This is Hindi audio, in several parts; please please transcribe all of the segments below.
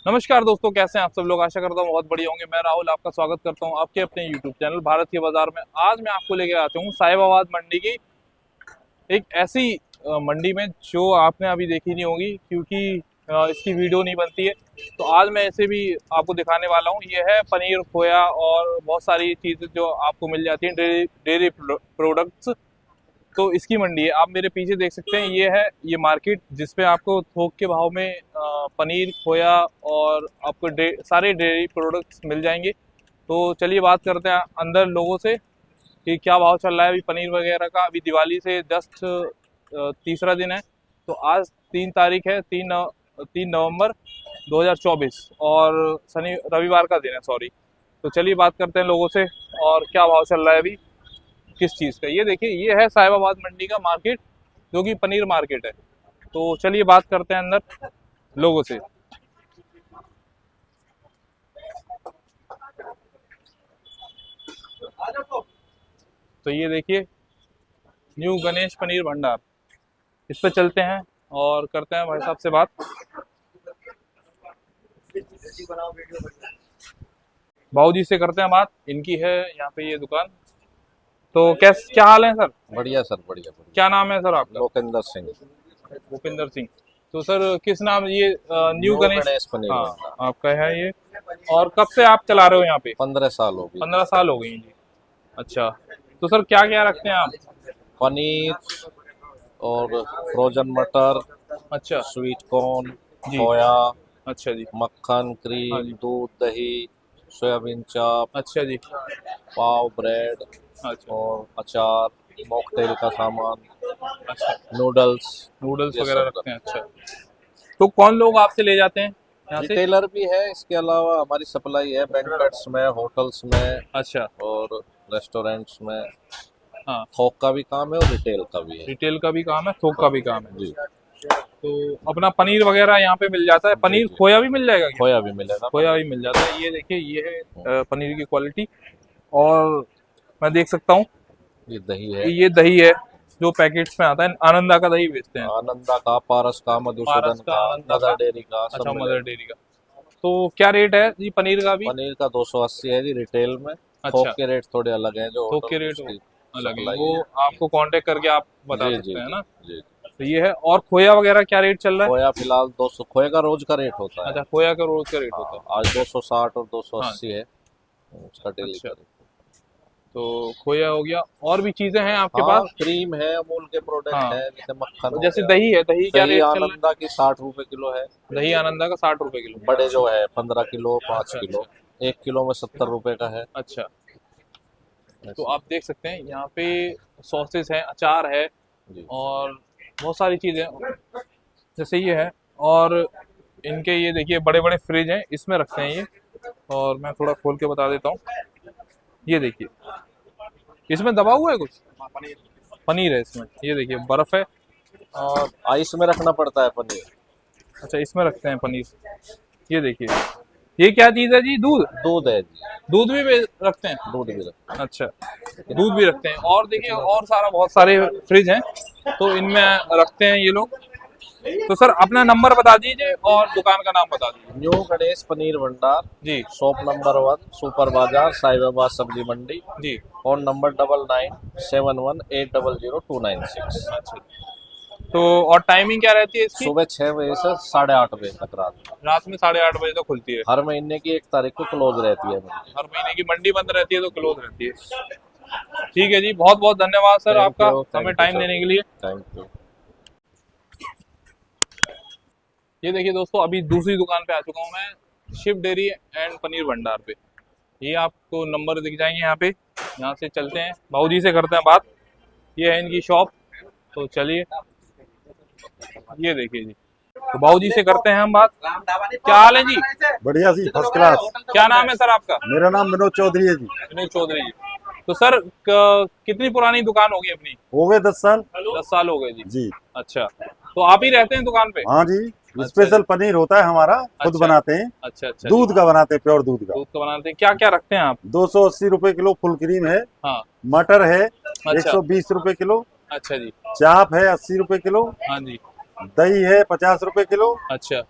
नमस्कार दोस्तों, कैसे हैं आप सब लोग। आशा करता हूँ बहुत बढ़िया होंगे। मैं राहुल आपका स्वागत करता हूँ आपके अपने YouTube चैनल भारत के बाजार में। आज मैं आपको लेकर आता हूँ साहिबाबाद मंडी की एक ऐसी मंडी में जो आपने अभी देखी नहीं होगी, क्योंकि इसकी वीडियो नहीं बनती है। तो आज मैं इसे भी आपको दिखाने वाला हूँ। ये है पनीर, खोया और बहुत सारी चीज़ें जो आपको मिल जाती हैं, डेयरी डेयरी प्रोडक्ट्स। तो इसकी मंडी है, आप मेरे पीछे देख सकते हैं। ये है ये मार्केट जिसपे आपको थोक के भाव में पनीर, खोया और आपको सारे डेयरी प्रोडक्ट्स मिल जाएंगे। तो चलिए बात करते हैं अंदर लोगों से कि क्या भाव चल रहा है अभी पनीर वगैरह का। अभी दिवाली से जस्ट तीसरा दिन है। तो आज 3 तारीख है, 3 नवंबर 2024 और शनि रविवार का दिन है, सॉरी। तो चलिए बात करते हैं लोगों से और क्या भाव चल रहा है अभी किस चीज़ का। ये देखिए, ये है साहिबाबाद मंडी का मार्केट जो कि पनीर मार्केट है। तो चलिए बात करते हैं अंदर लोगों से। तो ये देखिए, न्यू गणेश पनीर भंडार, इस पे चलते हैं और करते हैं भाई साहब से बात। भाऊ जी से करते हैं बात, इनकी है यहाँ पे ये दुकान। तो क्या हाल है सर। बढ़िया सर, बढ़िया बढ़िया। क्या नाम है सर आपका। लोकेंद्र सिंह। भूपिंदर सिंह। तो सर किस नाम ये न्यू गणेश। पनीर हाँ, भंडार। आपका है ये। और कब से आप चला रहे हो यहाँ पे। 15 साल हो गई। 15 साल हो गई जी। अच्छा, तो सर क्या क्या रखते हैं आप। पनीर और फ्रोजन मटर, अच्छा स्वीट कॉर्न, जी। खोया, अच्छा जी। मक्खन, हाँ क्रीम, जी। दूध, दही, सोयाबीन चाप, अच्छा जी। पाव, ब्रेड अच्छा और अचार, मॉकटेल का सामान, अच्छा। नूडल्स, नूडल्स ये वगैरह सब रखते हैं। अच्छा, तो कौन लोग आपसे ले जाते हैं यहाँ से। रिटेलर भी है। इसके अलावा हमारी सप्लाई है बैंक्वेट्स में, होटल्स में अच्छा। और रेस्टोरेंट्स में। हाँ, थोक का भी काम है और रिटेल का भी है। रिटेल का भी काम है, थोक का भी काम है। जी तो अपना पनीर वगैरह यहाँ पे मिल जाता है। जी पनीर जी। खोया भी मिल जाएगा क्या? खोया भी मिलेगा। खोया भी मिल जाता है। ये देखिए, ये है पनीर की क्वालिटी। और मैं देख सकता हूँ ये दही है, कि ये दही है जो पैकेट्स में आता है। आनंदा का दही बेचते हैं। आनंदा का, पारस का, पारस मधुसूदन का, का, आनंदा का। मदर डेयरी का, अच्छा, सब मदर मिलेगा। डेयरी का। तो क्या रेट है जी पनीर का भी। पनीर का 280 है जी रिटेल में। थोक अच्छा, के रेट थोड़े अलग हैं, जो थोक होटल के में रेट उसकी अलग है, सप्लाई वो है। आपको कांटेक्ट करके आप बता जी जी सकते हैं जी ना। जी। तो ये है। और खोया वगैरह क्या रेट चल रहा है। खोया फिलहाल 200, खोए का रोज का रेट होता है। अच्छा, खोया का रोज का रेट होता हाँ, है। आज 260 और हाँ, 280 है उसका डेली अच्छा। का रेट। तो खोया हो गया, और भी चीजें हैं आपके हाँ, पास। क्रीम है, अमूल के प्रोडक्ट हाँ, है, जैसे मक्खन और हो जैसे गया। दही है, दही क्या दही रेट चल रहा आनंदा की 60 रुपए किलो है। है। दही आनंदा का 60 रुपए किलो। बड़े जो है 15 किलो, 5 अच्छा किलो अच्छा। 1 किलो में 70 रुपए का है। अच्छा, तो ऐसे। आप देख सकते हैं यहाँ पे सॉसेस है, अचार है जी और बहुत सारी चीजें जैसे ये है। और इनके ये देखिए बड़े बड़े फ्रिज हैं, इसमें रखते हैं ये। और मैं थोड़ा खोल के बता देता हूँ। ये देखिए, इसमें दबा हुआ है कुछ। पनीर है इसमें, ये देखिए बर्फ है। और आइस में रखना पड़ता है पनीर। अच्छा, इसमें रखते हैं पनीर। ये देखिए, ये क्या चीज़ है जी। दूध। दूध है जी। दूध भी रखते हैं। दूध भी रखते अच्छा, दूध भी रखते हैं। और देखिए, और बहुत सारे फ्रिज हैं, तो इनमें रखते हैं ये लोग। तो सर अपना नंबर बता दीजिए और दुकान का नाम बता दीजिए। हैं। न्यू गणेश पनीर भंडार, जी शॉप नंबर 1, सुपर बाजार, साहिबाबाद सब्जी मंडी। जी। Phone number 9971800296। अच्छा, तो और टाइमिंग क्या रहती है इसकी। सुबह 6 बजे से 8:30 बजे तक रात में। रात में 8:30 बजे तक खुलती है। हर महीने की 1 तारीख को क्लोज रहती है मंडी। हर महीने की मंडी बंद रहती है, तो क्लोज रहती है। ठीक है जी, बहुत बहुत धन्यवाद सर थैंक आपका यू, हमें थैंक यू टाइम सर, देने के लिए। Thank you. ये देखिए दोस्तों, अभी दूसरी दुकान पे आ चुका हूँ मैं, शिव डेयरी एंड पनीर भंडार पे। ये आपको नंबर दिख जाएंगे यहाँ पे। यहाँ से चलते हैं, भाऊ जी से करते हैं बात। ये है इनकी शॉप। तो चलिए, ये देखिए जी, तो भाऊ जी से करते हैं हम बात। क्या हाल है जी। बढ़िया जी, फर्स्ट क्लास। क्या नाम है सर आपका। मेरा नाम विनोद चौधरी है जी। विनोद चौधरी जी। तो सर कितनी पुरानी दुकान होगी अपनी। हो गए 10 साल। 10 साल हो गए जी। जी अच्छा, तो आप ही रहते हैं दुकान पे। हाँ जी। अच्छा स्पेशल जी। पनीर होता है हमारा, खुद अच्छा बनाते हैं। अच्छा अच्छा दूध जी। का बनाते हैं, प्योर दूध का। दूध का बनाते हैं, क्या क्या रखते हैं आप। 280 रुपए किलो फुल क्रीम है। हाँ। मटर है अच्छा 120 रुपए किलो। अच्छा जी। चाप है 80 रुपए किलो। हाँ जी। दही है 50 रुपए किलो। अच्छा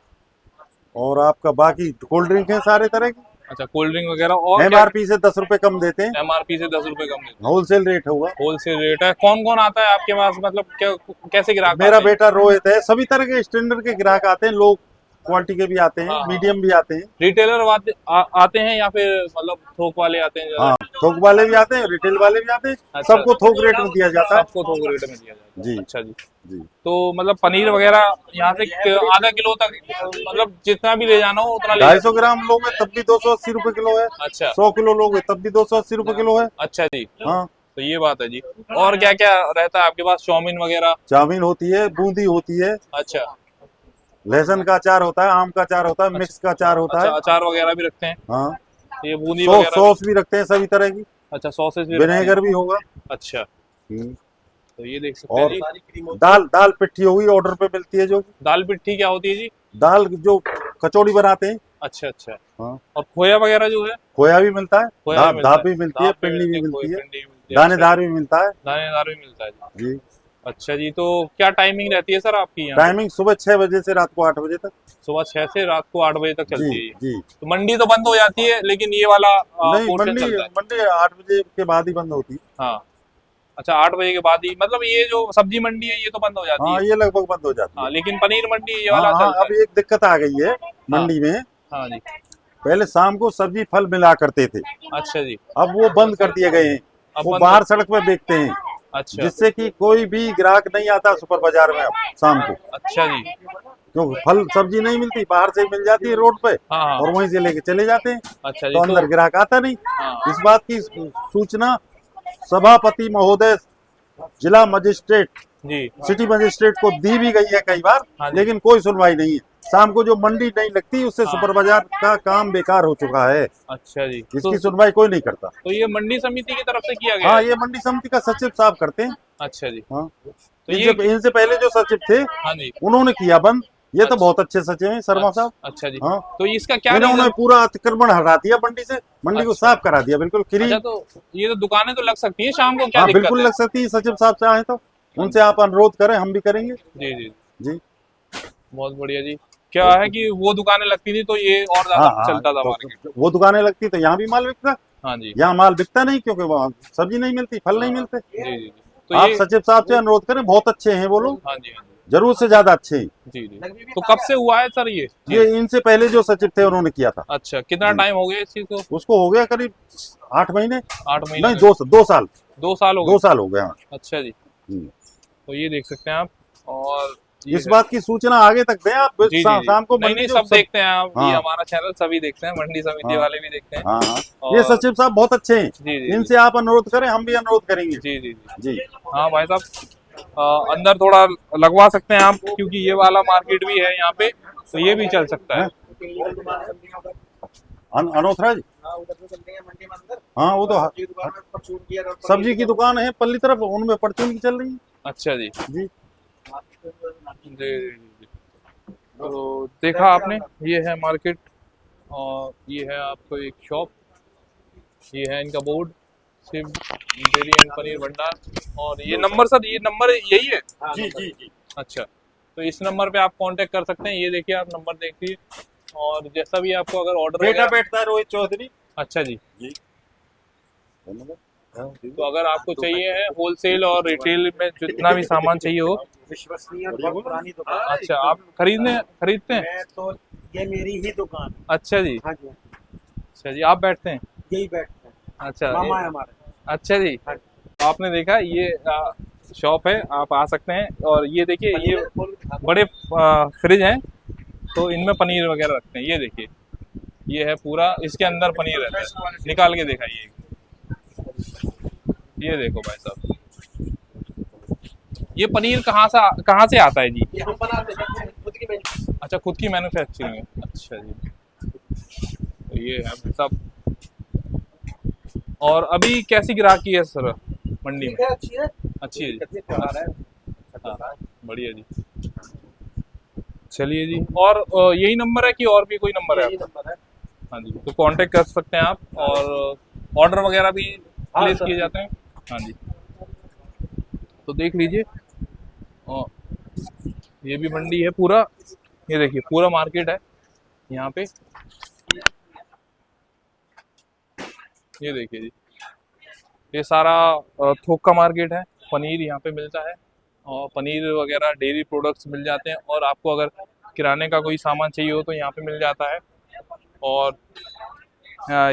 और आपका बाकी कोल्ड ड्रिंक है सारे तरह की। अच्छा, कोल्ड ड्रिंक वगैरह और MRP से 10 रुपए कम देते हैं, MRP से 10 रुपए कम देते होलसेल रेट होगा। हैं, होलसेल रेट है। कौन कौन आता है आपके पास, मतलब क्या, कैसे ग्राहक मेरा आते हैं? बेटा रोहित है, सभी तरह के स्टैंडर्ड के ग्राहक आते हैं, लो क्वालिटी के भी आते हैं, हाँ। मीडियम भी आते हैं। रिटेलर आते हैं या फिर मतलब थोक वाले आते हैं ज्यादा? हाँ, थोक वाले भी आते हैं, रिटेल वाले भी आते हैं, अच्छा। सबको थोक रेट में दिया जाता है। सबको थोक रेट में दिया जाता है। जी। अच्छा जी। जी। तो मतलब पनीर वगैरह यहाँ से आधा किलो तक, मतलब जितना भी ले जाना हो उतना ले 250 ग्राम लोगे तब भी 280 रुपए किलो है, अच्छा 100 किलो लोगे तब भी 280 रुपए किलो है। अच्छा जी। हाँ, तो ये बात है जी। और क्या क्या रहता है आपके पास? चाउमीन वगैरह? चाउमीन होती है, बूंदी होती है, अच्छा लहसुन का अचार होता है, आम का अचार होता है, मिक्स का अचार होता अच्छा, है। अचार वगैरह भी रखते हैं? हाँ, ये बूंदी वगैरह सॉस भी रखते हैं सभी तरह की, अच्छा, सॉसेज भी रखते हैं। विनेगर भी होगा। अच्छा, हम्म। तो ये देख सकते हैं और जी। दाल दाल पिट्ठी होगी, ऑर्डर पे मिलती है जो। दाल पिट्ठी क्या होती है जी? दाल जो कचौड़ी बनाते हैं। अच्छा अच्छा। हाँ, और खोया वगैरह जो है? खोया भी मिलता है, खोया भी मिलता दाल है, भी मिलती है, दाल भी पिंडी भी मिलती मिलती है, पिंडी भी मिलती है। दानेदार भी मिलता है। दानेदार भी मिलता है जी। जी। अच्छा जी। तो क्या टाइमिंग रहती है सर आपकी यहाँ? टाइमिंग सुबह 6 बजे से रात को 8 बजे तक। सुबह 6 से रात को 8 बजे तक जी चलती है ये। जी। तो मंडी तो बंद हो जाती है, लेकिन ये वाला नहीं, पोर्शन मंडी चलता है। मंडी 8 बजे के बाद ही बंद होती है। हाँ, अच्छा 8 बजे के बाद ही, मतलब ये जो सब्जी मंडी है ये तो बंद हो जाती हाँ, है। ये लगभग बंद हो जाती हाँ, है। लेकिन पनीर मंडी ये हाँ वाला हाँ, चलता अब है। एक दिक्कत आ गई है मंडी में। हाँ जी। पहले शाम को सब्जी फल मिला करते थे, अच्छा जी। अब वो बंद कर दिए गए हैं। अब वो बंद बाहर सड़क पे बेचते हैं, अच्छा जिससे कि कोई भी ग्राहक नहीं आता सुपर बाजार में अब शाम को, अच्छा जी। क्योंकि फल सब्जी नहीं मिलती, बाहर से मिल जाती है रोड पे, हाँ हाँ। और वहीं से लेके चले जाते हैं, अच्छा जी। तो अंदर ग्राहक आता नहीं। हाँ इस बात की सूचना सभापति महोदय, जिला मजिस्ट्रेट, जी। सिटी मजिस्ट्रेट को दी भी गई है कई बार, हाँ जी। लेकिन कोई सुनवाई नहीं है। शाम को जो मंडी नहीं लगती, उससे हाँ। सुपर बाजार का काम बेकार हो चुका है। अच्छा जी। इसकी सुनवाई कोई नहीं करता। तो ये मंडी समिति की तरफ से किया गया हाँ, है? ये मंडी समिति का सचिव साहब करते हैं। अच्छा जी। हाँ, तो ये इनसे पहले जो सचिव थे हाँ जी। उन्होंने किया बंद। ये तो अच्छा। बहुत अच्छे सचिव हैं, शर्मा साहब। अच्छा जी। हाँ, तो इसका क्या इन्होंने रीजन? पूरा अतिक्रमण हटा दिया मंडी से, मंडी को अच्छा। साफ करा दिया बिल्कुल फ्री। अच्छा, तो ये तो दुकानें तो लग सकती हैं शाम को, क्या हाँ, दिक्कत बिल्कुल है? लग सकती है, सचिव साहब चाहे तो उनसे आप अनुरोध करें, हम भी करेंगे। जी जी। जी। बहुत बढ़िया जी। क्या है कि वो दुकानें लगती थी तो ये और ज्यादा हाँ हाँ, चलता था तो मार्केट। वो दुकानें लगती तो यहाँ भी माल बिकता। हाँ जी यहाँ माल बिकता नहीं, क्योंकि वहाँ सब्जी नहीं मिलती, फल नहीं मिलते। जी जी जी। तो आप ये सचिव साहब से अनुरोध करें, बहुत अच्छे हैं वो लोग, हाँ जी हाँ जरूर से ज्यादा अच्छे हैं। जी जी जी। तो कब से हुआ है सर ये? ये इनसे पहले जो सचिव थे उन्होंने किया था। अच्छा, कितना टाइम हो गया इस चीज को? उसको हो गया करीब 8 महीने, 8 महीने? नहीं 2 साल, 2 साल हो 2 गए? साल हो गए। हाँ। अच्छा जी। हम्म। तो ये देख सकते हैं आप। और ये इस बात की सूचना आगे तक दें आप। जी जी जी। शाम को नहीं मंडी नहीं, जो सब देखते हैं आप, ये हाँ। हमारा चैनल सभी देखते हैं, मंडी समिति हाँ। वाले भी देखते हैं। हाँ हाँ, और- ये सचिव साहब बहुत अच्छे हैं, जी जी इनसे आप अनुरोध करें, हम भी अनुरोध करेंगे। जी जी जी। जी। हाँ भाई साहब, अंदर थोड़ा लगवा सकते हैं आप, क्योंकि ये वाला मार्केट भी है यहाँ पे, तो ये भी चल सकता है। अनोथरा जी, हाँ वो तो सब्जी की दुकान है पल्ली तरफ, उनमें परचून की चल रही है। अच्छा जी जी। जी जी जी। तो देखा आपने, ये है मार्केट, और ये है आपको एक शॉप, ये है इनका board, Shiv dairy and Paneer Bhandar. और ये नंबर सर, ये नंबर यही है? जी जी जी। अच्छा, तो इस नंबर पे आप कांटेक्ट कर सकते हैं। ये देखिए, आप नंबर देखिए, और जैसा भी आपको अगर ऑर्डर बेटा बैठता है रोहित चौधरी। अच्छा जी। जी। तो अगर आपको चाहिए है होलसेल और रिटेल में जितना भी सामान चाहिए हो, विश्वसनीय और बहुत पुरानी दुकान। अच्छा आप खरीदते हैं? मैं तो ये मेरी ही दुकान। अच्छा जी। हाँ जी, अच्छा जी, आप बैठते हैं? यही बैठते हैं, अच्छा मामा है हमारे। अच्छा जी। हाँ। तो आपने देखा, ये शॉप है, आप आ सकते हैं। और ये देखिए, ये बड़े फ्रिज हैं, तो इनमें पनीर वगैरह रखते हैं। ये देखिए, ये है पूरा, इसके अंदर पनीर रहता है। निकाल के दिखाइए, ये देखो भाई साहब, ये पनीर कहाँ से आता है जी? ये हम बनाते हैं खुद की मैन्युफैक्चरिंग। अच्छा, खुद की मैन्युफैक्चरिंग है। अच्छा जी। तो ये है भाई साहब। और अभी कैसी ग्राहकी है सर मंडी में? ठीक है, अच्छी है। अच्छी है जी। कितनी त्योहार है। हाँ, बढ़िया जी। चलिए जी। और यही नंबर है कि और भी कोई नंबर है यही आपका? नंबर है। हाँ जी, तो कांटेक्ट कर सकते हैं आप। और ऑर्डर वगैरह भी हाँ, प्लेस सर। किए जाते हैं। हाँ जी, तो देख लीजिए। और ये भी मंडी है पूरा, ये देखिए पूरा मार्केट है। यहाँ पे ये देखिए जी, ये सारा थोक का मार्केट है। पनीर यहाँ पे मिलता है और पनीर वगैरह डेयरी प्रोडक्ट्स मिल जाते हैं, और आपको अगर किराने का कोई सामान चाहिए हो तो यहाँ पे मिल जाता है। और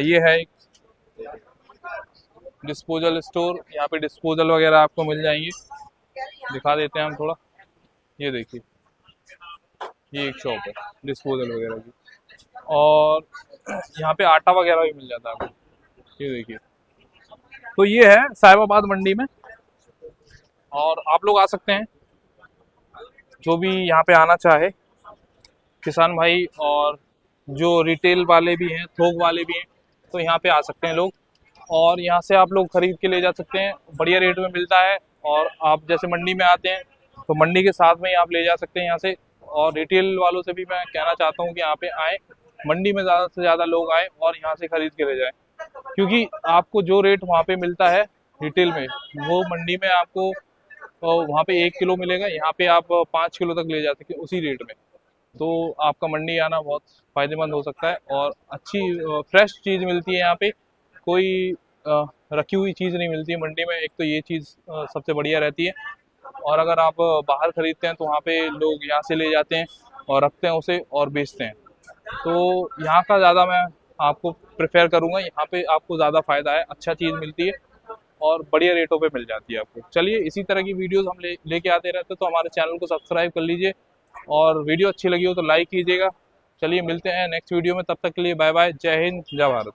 ये है एक डिस्पोजल स्टोर, यहाँ पे डिस्पोजल वगैरह आपको मिल जाएंगे। दिखा देते हैं हम थोड़ा, ये देखिए ये एक शॉप है डिस्पोजल वगैरह की। और यहाँ पे आटा वगैरह भी मिल जाता है आपको, ये देखिए। तो ये है साहिबाबाद मंडी में, और आप लोग आ सकते हैं जो भी यहाँ पे आना चाहे, किसान भाई और जो रिटेल वाले भी हैं, थोक वाले भी हैं, तो यहाँ पे आ सकते हैं लोग। और यहाँ से आप लोग खरीद के ले जा सकते हैं, बढ़िया रेट में मिलता है। और आप जैसे मंडी में आते हैं तो मंडी के साथ में ही आप ले जा सकते हैं यहाँ से। और रिटेल वालों से भी मैं कहना चाहता हूँ कि यहाँ पे आए, मंडी में ज़्यादा से ज़्यादा लोग आए और यहाँ से खरीद के ले जाएं, क्योंकि आपको जो रेट वहाँ पे मिलता है रिटेल में, वो मंडी में आपको वहाँ पे 1 किलो मिलेगा, यहाँ पे आप 5 किलो तक ले जा सकते हैं उसी रेट में। तो आपका मंडी आना बहुत फ़ायदेमंद हो सकता है, और अच्छी फ्रेश चीज़ मिलती है यहाँ पे, कोई रखी हुई चीज़ नहीं मिलती है मंडी में। एक तो ये चीज़ सबसे बढ़िया रहती है। और अगर आप बाहर खरीदते हैं तो वहाँ पे लोग यहाँ से ले जाते हैं और रखते हैं उसे और बेचते हैं। तो यहाँ का ज़्यादा मैं आपको प्रेफर करूँगा, यहाँ पे आपको ज़्यादा फ़ायदा है, अच्छा चीज़ मिलती है और बढ़िया रेटों पे मिल जाती है आपको। चलिए, इसी तरह की वीडियोस हम लेके आते रहते हैं, तो हमारे चैनल को सब्सक्राइब कर लीजिए, और वीडियो अच्छी लगी हो तो लाइक कीजिएगा। चलिए, मिलते हैं नेक्स्ट वीडियो में, तब तक के लिए बाय बाय, जय हिंद, जय भारत।